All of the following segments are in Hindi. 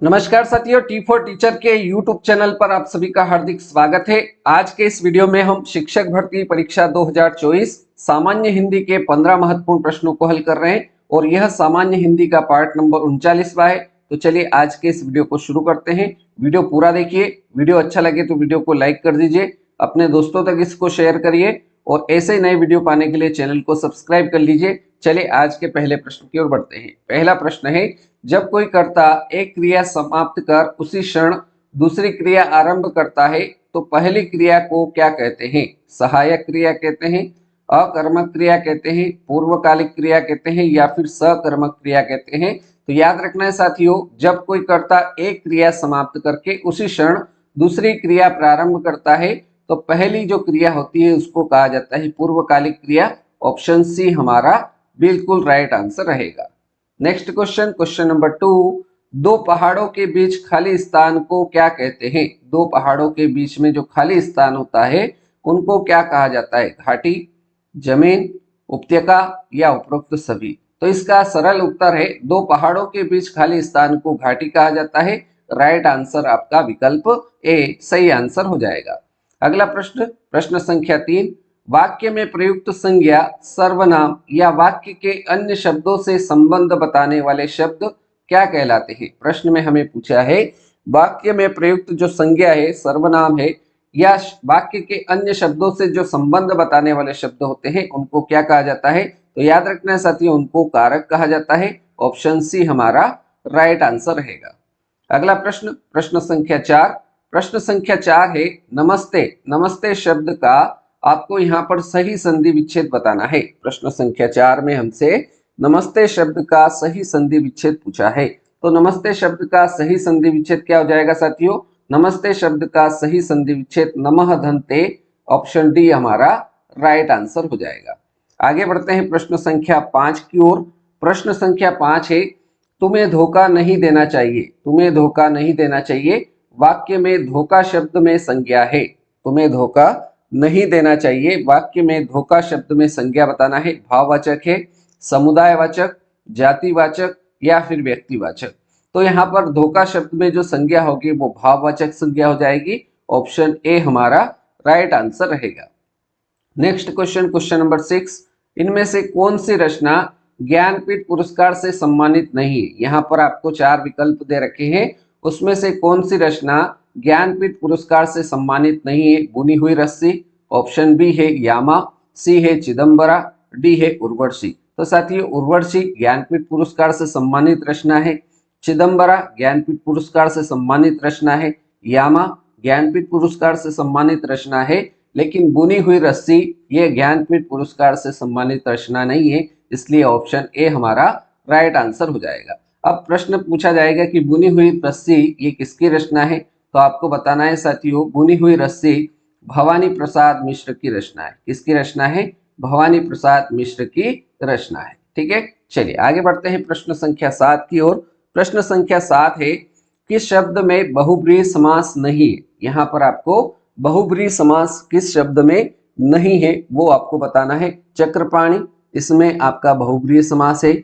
नमस्कार साथियों, टी फॉर टीचर के यूट्यूब चैनल पर आप सभी का हार्दिक स्वागत है। आज के इस वीडियो में हम शिक्षक भर्ती परीक्षा 2024 सामान्य हिंदी के 15 महत्वपूर्ण प्रश्नों को हल कर रहे हैं और यह सामान्य हिंदी का पार्ट नंबर 39वां है। तो चलिए आज के इस वीडियो को शुरू करते हैं। वीडियो पूरा देखिए, वीडियो अच्छा लगे तो वीडियो को लाइक कर दीजिए, अपने दोस्तों तक इसको शेयर करिए और ऐसे नए वीडियो पाने के लिए चैनल को सब्सक्राइब कर लीजिए। चलिए आज के पहले प्रश्न की ओर बढ़ते हैं। पहला प्रश्न है, जब कोई कर्ता एक क्रिया समाप्त कर उसी क्षण दूसरी क्रिया आरंभ करता है तो पहली क्रिया को क्या कहते हैं? सहायक क्रिया कहते हैं, अकर्मक क्रिया कहते हैं, पूर्वकालिक क्रिया कहते हैं या फिर सकर्मक क्रिया कहते हैं। तो याद रखना है साथियों, जब कोई कर्ता एक क्रिया समाप्त करके उसी क्षण दूसरी क्रिया प्रारंभ करता है तो पहली जो क्रिया होती है उसको कहा जाता है पूर्वकालिक क्रिया। ऑप्शन सी हमारा बिल्कुल राइट आंसर रहेगा। नेक्स्ट क्वेश्चन, क्वेश्चन नंबर 2, दो पहाड़ों के बीच खाली स्थान को क्या कहते हैं? दो पहाड़ों के बीच में जो खाली स्थान होता है उनको क्या कहा जाता है? घाटी, जमीन, उपत्यका या उपरोक्त सभी? तो इसका सरल उत्तर है, दो पहाड़ों के बीच खाली स्थान को घाटी कहा जाता है। राइट आंसर आपका विकल्प ए सही आंसर हो जाएगा। अगला प्रश्न, प्रश्न संख्या 3, वाक्य में प्रयुक्त संज्ञा, सर्वनाम या वाक्य के अन्य शब्दों से संबंध बताने वाले शब्द क्या कहलाते हैं? प्रश्न में हमें पूछा है वाक्य में प्रयुक्त जो संज्ञा है, सर्वनाम है या वाक्य के अन्य शब्दों से जो संबंध बताने वाले शब्द होते हैं उनको क्या कहा जाता है? तो याद रखना है साथियों, उनको कारक कहा जाता है। ऑप्शन सी हमारा राइट आंसर रहेगा। अगला प्रश्न, प्रश्न संख्या 4, प्रश्न संख्या 4 है, नमस्ते। नमस्ते शब्द का आपको यहाँ पर सही संधि विच्छेद बताना है। प्रश्न संख्या 4 में हमसे नमस्ते शब्द का सही संधि विच्छेद पूछा है। तो नमस्ते शब्द का सही संधि विच्छेद क्या हो जाएगा साथियों? नमस्ते शब्द का सही संधि विच्छेद नमः धन्ते। ऑप्शन डी हमारा राइट आंसर हो जाएगा। आगे बढ़ते हैं प्रश्न संख्या 5 की ओर। प्रश्न संख्या 5 है, तुम्हें धोखा नहीं देना चाहिए। तुम्हें धोखा नहीं देना चाहिए वाक्य में धोखा शब्द में संज्ञा है। तुम्हें धोखा नहीं देना चाहिए वाक्य में धोखा शब्द में संज्ञा बताना है। भाववाचक है, समुदायवाचक, जातिवाचक या फिर व्यक्तिवाचक? तो यहाँ पर धोखा शब्द में जो संज्ञा होगी वो भाववाचक संज्ञा हो जाएगी। ऑप्शन ए हमारा राइट आंसर रहेगा। नेक्स्ट क्वेश्चन, क्वेश्चन नंबर 6, इनमें से कौन सी रचना ज्ञानपीठ पुरस्कार से सम्मानित नहीं है? यहाँ पर आपको 4 विकल्प दे रखे हैं, उसमें से कौन सी रचना ज्ञानपीठ पुरस्कार से सम्मानित नहीं है? बुनी हुई रस्सी, ऑप्शन बी है यामा, सी है चिदम्बरा, डी है उर्वशी? तो साथियों, उर्वशी ज्ञानपीठ पुरस्कार से सम्मानित रचना है, चिदम्बरा ज्ञानपीठ पुरस्कार से सम्मानित रचना है, यामा ज्ञानपीठ पुरस्कार से सम्मानित रचना है, लेकिन बुनी हुई रस्सी ये ज्ञानपीठ पुरस्कार से सम्मानित रचना नहीं है। इसलिए ऑप्शन ए हमारा राइट आंसर हो जाएगा। अब प्रश्न पूछा जाएगा कि बुनी हुई रस्सी ये किसकी रचना है? तो आपको बताना है साथियों, बुनी हुई रस्सी भवानी प्रसाद मिश्र की रचना है। किसकी रचना है? भवानी प्रसाद मिश्र की रचना है। ठीक है, चलिए आगे बढ़ते हैं प्रश्न संख्या 7 की ओर। प्रश्न संख्या 7 है, किस शब्द में बहुब्रीहि समास नहीं है? यहाँ पर आपको बहुब्रीहि समास किस शब्द में नहीं है वो आपको बताना है। चक्रपाणी, इसमें आपका बहुब्रीहि समास है।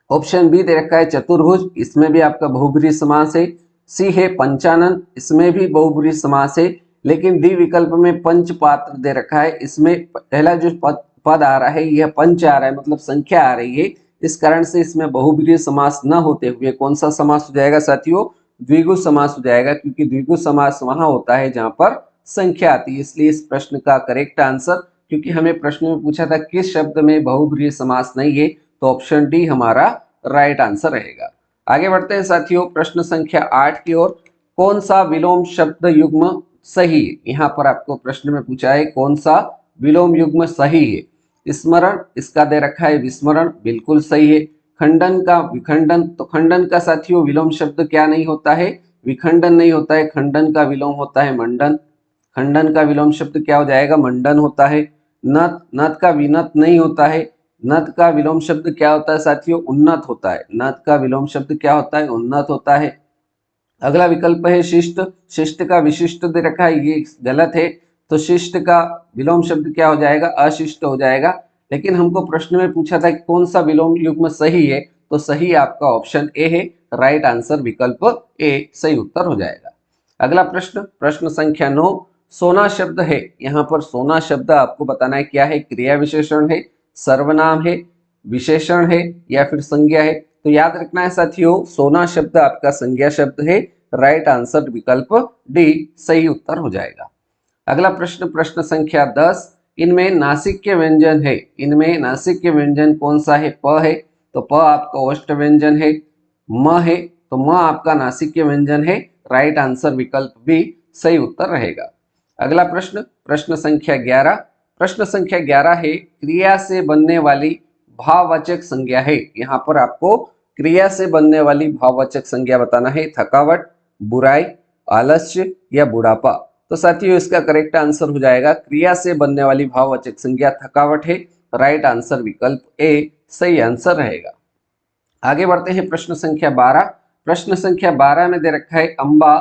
ऑप्शन बी दे रखा है चतुर्भुज, इसमें भी आपका बहुब्रीहि समास है। सी है पंचानन, इसमें भी बहुब्रीहि समास है। लेकिन डी विकल्प में पंचपात्र दे रखा है, इसमें पहला जो पद आ रहा है यह पंच आ रहा है, मतलब संख्या आ रही है। इस कारण से इसमें बहुब्रीहि समास न होते हुए कौन सा समास हो जाएगा साथियों? द्विगु समास हो जाएगा, क्योंकि द्विगु समास वहां होता है जहां पर संख्या आती है। इसलिए इस प्रश्न का करेक्ट आंसर, क्योंकि हमें प्रश्न में पूछा था किस शब्द में बहुब्रीहि समास नहीं है, तो ऑप्शन डी हमारा राइट आंसर रहेगा। आगे बढ़ते हैं साथियों प्रश्न संख्या 8 की ओर। कौन सा विलोम शब्द युग्म सही है? यहाँ पर आपको प्रश्न में पूछा है कौन सा विलोम युग्म सही है। स्मरण, इसका दे रखा है विस्मरण, बिल्कुल सही है। खंडन का विखंडन, तो खंडन का साथियों विलोम शब्द क्या नहीं होता है? विखंडन नहीं होता है, खंडन का विलोम होता है मंडन। खंडन का विलोम शब्द क्या हो जाएगा? मंडन होता है। नत, नत का विनत नहीं होता है। नत का विलोम शब्द क्या होता है साथियों? उन्नत होता है। नत का विलोम शब्द क्या होता है? उन्नत होता है। अगला विकल्प है शिष्ट, शिष्ट का विशिष्ट दे रखा है, ये गलत है। तो शिष्ट का विलोम शब्द क्या हो जाएगा? अशिष्ट हो जाएगा। लेकिन हमको प्रश्न में पूछा था कि कौन सा विलोम युग्म सही है, तो सही आपका ऑप्शन ए है, राइट आंसर विकल्प ए सही उत्तर हो जाएगा। अगला प्रश्न, प्रश्न संख्या 9, सोना शब्द है, यहाँ पर सोना शब्द आपको बताना है क्या है, क्रिया विशेषण है, सर्वनाम है, विशेषण है या फिर संज्ञा है। तो याद रखना है साथियों, सोना शब्द आपका संज्ञा शब्द है, राइट आंसर विकल्प डी सही उत्तर हो जाएगा। अगला प्रश्न, प्रश्न संख्या 10, इनमें नासिक्य व्यंजन है, इनमें नासिक्य व्यंजन कौन सा है, प है तो प आपका ओष्ठ व्यंजन है, म है तो म आपका नासिक्य व्यंजन है, राइट आंसर विकल्प बी सही उत्तर रहेगा। अगला प्रश्न, प्रश्न संख्या 11, प्रश्न संख्या 11 है, क्रिया से बनने वाली भाववाचक संज्ञा है, यहाँ पर आपको क्रिया से बनने वाली भाववाचक संज्ञा बताना है, थकावट, बुराई, आलस्य या बुढ़ापा। तो साथियों इसका करेक्ट आंसर हो जाएगा क्रिया से बनने वाली भाववाचक संज्ञा थकावट है, राइट आंसर विकल्प ए सही आंसर रहेगा। आगे बढ़ते हैं प्रश्न संख्या 12, प्रश्न संख्या 12 में दे रखा है अम्बा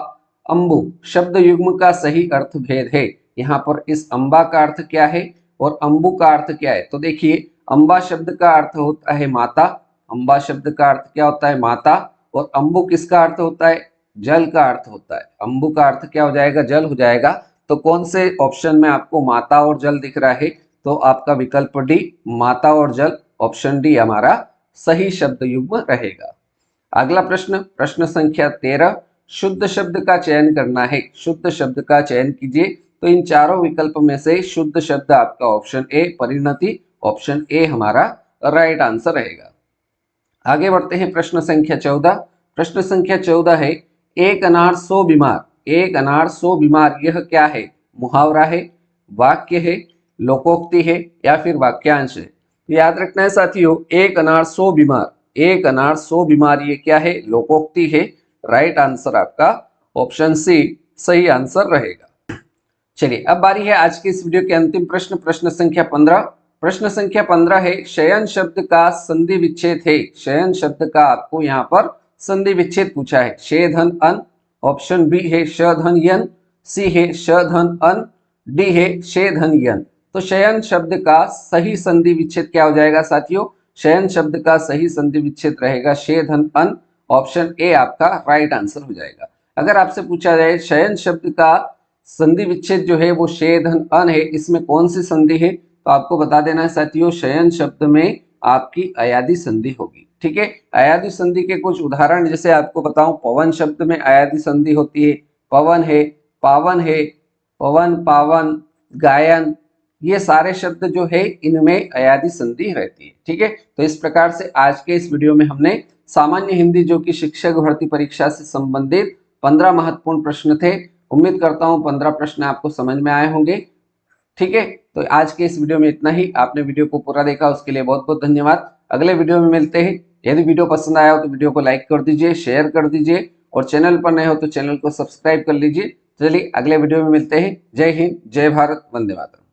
अंबु शब्द युग्म का सही अर्थ भेद है, यहाँ पर इस अम्बा का अर्थ क्या है और अंबु का अर्थ क्या है। तो देखिए अम्बा शब्द का अर्थ होता है माता, अम्बा शब्द का अर्थ क्या होता है माता, और अंबु किसका अर्थ होता है, जल का अर्थ होता है। अंबु का अर्थ क्या हो जाएगा, जल हो जाएगा। तो कौन से ऑप्शन में आपको माता और जल दिख रहा है, तो आपका विकल्प डी माता और जल, ऑप्शन डी हमारा सही शब्द युग्म रहेगा। अगला प्रश्न, प्रश्न संख्या 13, शुद्ध शब्द का चयन करना है, शुद्ध शब्द का चयन कीजिए। तो इन चारों विकल्प में से शुद्ध शब्द आपका ऑप्शन ए परिणति, ऑप्शन ए हमारा राइट आंसर रहेगा। आगे बढ़ते हैं प्रश्न संख्या 14, प्रश्न संख्या 14 है, एक अनार 100 बीमार, एक अनार 100 बीमार, यह क्या है, मुहावरा है, वाक्य है, लोकोक्ति है या फिर वाक्यांश है। तो याद रखना है साथियों, एक अनार 100 बीमार, एक अनार 100 बीमार ये क्या है, लोकोक्ति है, राइट आंसर आपका ऑप्शन सी सही आंसर रहेगा। चलिए अब बारी है आज के इस वीडियो के अंतिम प्रश्न, प्रश्न संख्या 15, प्रश्न संख्या 15 है, शयन शब्द का संधि विच्छेद है, शयन शब्द का आपको यहाँ पर संधि विच्छेद पूछा है, शे धन अन, ऑप्शन बी है श धन यन, सी है श धन अन, डी है शे धन यन। तो शयन शब्द का सही संधि विच्छेद क्या हो जाएगा साथियों, शयन शब्द का सही संधि विच्छेद रहेगा शे धन अन, ऑप्शन ए आपका राइट आंसर हो जाएगा। अगर आपसे पूछा जाए शयन शब्द का संधि विच्छेद जो है वो शे धन अन है, इसमें कौन सी संधि है, तो आपको बता देना है साथियों, शयन शब्द में आपकी अयादि संधि होगी। ठीक है, अयादि संधि के कुछ उदाहरण जैसे आपको बताऊं, पवन शब्द में अयादि संधि होती है, पवन है, पावन है, पवन पावन, गायन, ये सारे शब्द जो है इनमें अयादि संधि रहती है। ठीक है, तो इस प्रकार से आज के इस वीडियो में हमने सामान्य हिंदी जो कि शिक्षक भर्ती परीक्षा से संबंधित 15 महत्वपूर्ण प्रश्न थे, उम्मीद करता हूं 15 प्रश्न आपको समझ में आए होंगे। ठीक है, तो आज के इस वीडियो में इतना ही। आपने वीडियो को पूरा देखा उसके लिए बहुत बहुत धन्यवाद। अगले वीडियो में मिलते हैं। यदि वीडियो पसंद आया हो तो वीडियो को लाइक कर दीजिए, शेयर कर दीजिए, और चैनल पर नए हो तो चैनल को सब्सक्राइब कर लीजिए। चलिए अगले वीडियो में मिलते हैं। जय हिंद, जय भारत, वंदे मातरम।